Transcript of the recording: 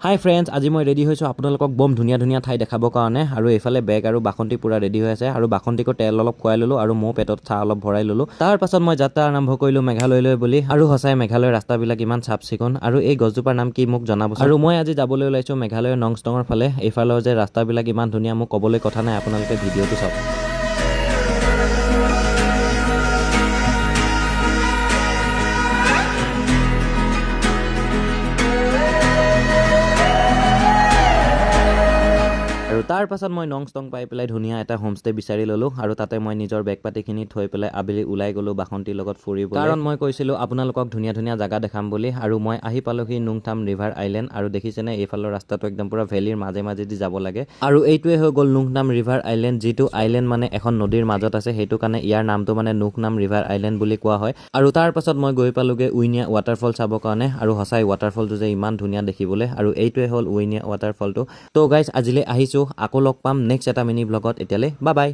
হাই friends, আজি মই ready হৈছোঁ আপোনালোকক বম ধুনীয়া ধুনীয়া ঠাই দেখাবৰ কাৰণে। আৰু এইফালে বেগ আৰু বাসন্তী পূৰা ৰেডি হৈ আছে আৰু বাসন্তীকো তেল অলপ খুৱাই ল'লোঁ আৰু ময়ো পেটত চাহ অলপ ভৰাই ল'লোঁ। তাৰ পাছত মই যাত্ৰা আৰম্ভ কৰিলোঁ মেঘালয়লৈ বুলি। আৰু সঁচাই মেঘালয়ৰ ৰাস্তাবিলাক ইমান চাফ চিকুণ। আৰু এই গছজোপাৰ নাম কি মোক জনাব। আৰু মই আজি যাবলৈ ওলাইছোঁ মেঘালয়ৰ নংষ্টঙৰ ফালে। এইফালৰ যে ৰাস্তাবিলাক ইমান ধুনীয়া মোক ক'বলৈ কথা নাই, আপোনালোকে ভিডিঅ'টো চাওক। আৰু তাৰ পাছত মই নংষ্টং পাই পেলাই ধুনীয়া এটা হোমষ্টে বিচাৰি ল'লোঁ আৰু তাতে মই নিজৰ বেগ পাতিখিনি থৈ পেলাই আবেলি ওলাই গ'লোঁ বাসন্তীৰ লগত ফুৰিবলৈ। কাৰণ মই কৈছিলোঁ আপোনালোকক ধুনীয়া ধুনীয়া জাগা দেখাম বুলি। আৰু মই আহি পালোহি নুংথাম ৰিভাৰ আইলেণ্ড। আৰু দেখিছেনে এইফালৰ ৰাস্তাটো একদম পুৰা ভেলীৰ মাজে মাজেদি যাব লাগে। আৰু এইটোৱে হৈ গ'ল নুংথাম ৰিভাৰ আইলেণ্ড, যিটো আইলেণ্ড মানে এখন নদীৰ মাজত আছে, সেইটো কাৰণে ইয়াৰ নামটো মানে নুংথাম ৰিভাৰ আইলেণ্ড বুলি কোৱা হয়। আৰু তাৰ পাছত মই গৈ পালোঁগৈ উইনিয়া ৱাটাৰফল চাবৰ কাৰণে। আৰু সঁচাই ৱাটাৰফলটো যে ইমান ধুনীয়া দেখিবলৈ। আৰু এইটোৱে হ'ল উইনিয়া ৱাটাৰফলটো। ত' গাইজ আজিলৈ আহিছোঁ, আকৌ লগ পাম নেক্সট এটা মিনি ব্লগত। এতিয়ালৈ বাই বাই।